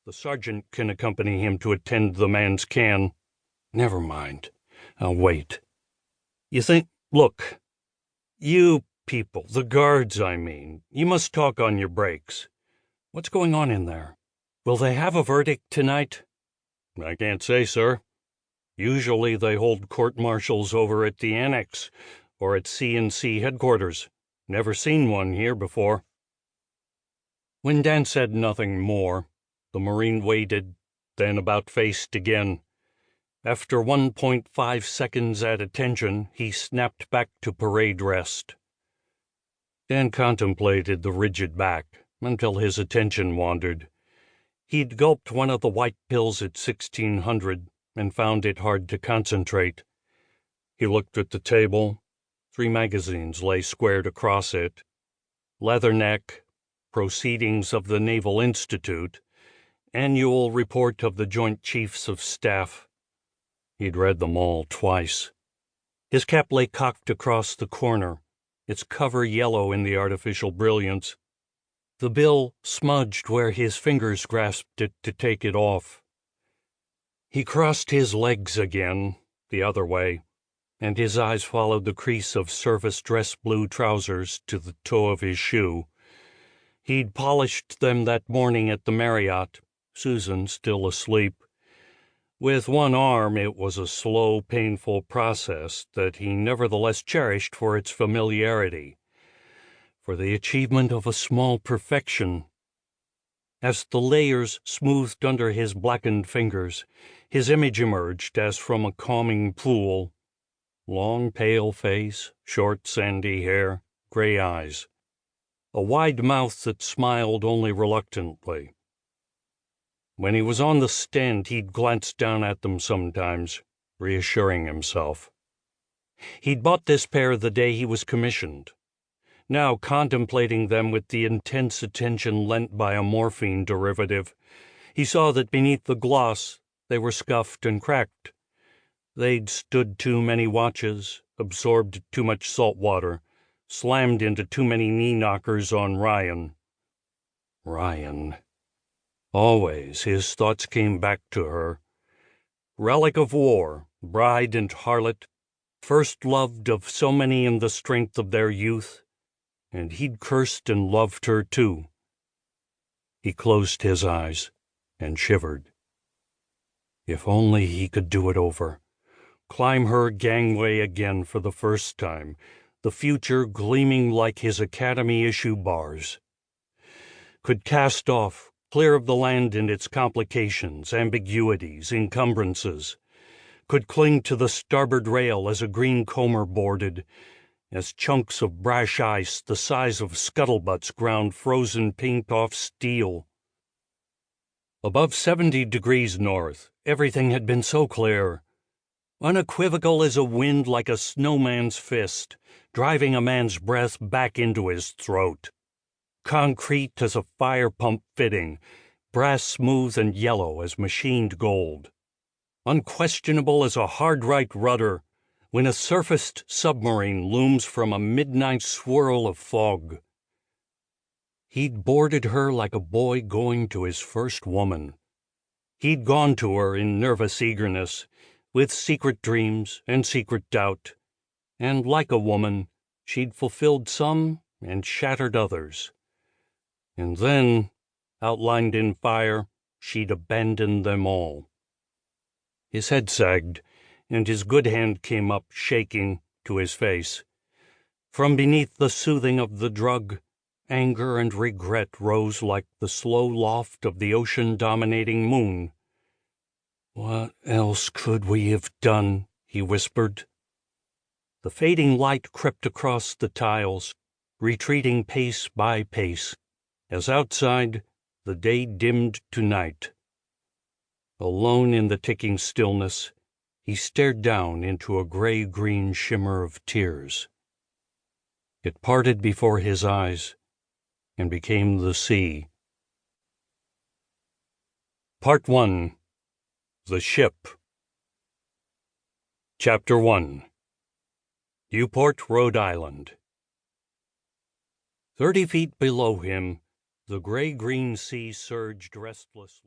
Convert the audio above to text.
The sergeant can accompany him to attend the man's can. Never mind. I'll wait. You think, look, you people, the guards, I mean, you must talk on your breaks. What's going on in there? Will they have a verdict tonight? I can't say, sir. Usually they hold court-martials over at the Annex or at C&C headquarters. Never seen one here before. When Dan said nothing more, the Marine waited, then about-faced again. After 1.5 seconds at attention, he snapped back to parade rest. Dan contemplated the rigid back until his attention wandered. He'd gulped one of the white pills at 1600 and found it hard to concentrate. He looked at the table. 3 magazines lay squared across it. Leatherneck, Proceedings of the Naval Institute, Annual Report of the Joint Chiefs of Staff. He'd read them all twice. His cap lay cocked across the corner, its cover yellow in the artificial brilliance. The bill smudged where his fingers grasped it to take it off. He crossed his legs again, the other way, and his eyes followed the crease of service dress blue trousers to the toe of his shoe. He'd polished them that morning at the Marriott, Susan still asleep. With one arm, it was a slow, painful process that he nevertheless cherished for its familiarity, for the achievement of a small perfection. As the layers smoothed under his blackened fingers, his image emerged as from a calming pool. Long, pale face, short, sandy hair, gray eyes. A wide mouth that smiled only reluctantly. When he was on the stand, he'd glance down at them sometimes, reassuring himself. He'd bought this pair the day he was commissioned. Now, contemplating them with the intense attention lent by a morphine derivative, he saw that beneath the gloss they were scuffed and cracked. They'd stood too many watches, absorbed too much salt water, slammed into too many knee-knockers on Ryan. Ryan. Always his thoughts came back to her. Relic of war, bride and harlot, first loved of so many in the strength of their youth, and he'd cursed and loved her too. He closed his eyes and shivered. If only he could do it over, climb her gangway again for the first time, the future gleaming like his Academy-issue bars. Could cast off, clear of the land and its complications, ambiguities, encumbrances. Could cling to the starboard rail as a green comber boarded, as chunks of brash ice the size of scuttlebutts ground frozen paint off steel. Above 70 degrees north, everything had been so clear. Unequivocal as a wind like a snowman's fist, driving a man's breath back into his throat. Concrete as a fire pump fitting, brass smooth and yellow as machined gold. Unquestionable as a hard-right rudder when a surfaced submarine looms from a midnight swirl of fog. He'd boarded her like a boy going to his first woman. He'd gone to her in nervous eagerness, with secret dreams and secret doubt, and like a woman, she'd fulfilled some and shattered others. And then, outlined in fire, she'd abandoned them all. His head sagged, and his good hand came up, shaking, to his face. From beneath the soothing of the drug, anger and regret rose like the slow loft of the ocean-dominating moon. "What else could we have done?" he whispered. The fading light crept across the tiles, retreating pace by pace, as outside the day dimmed to night. Alone in the ticking stillness, he stared down into a gray-green shimmer of tears. It parted before his eyes and became the sea. Part 1. The Ship. Chapter 1. Newport, Rhode Island. 30 feet below him, the gray-green sea surged restlessly.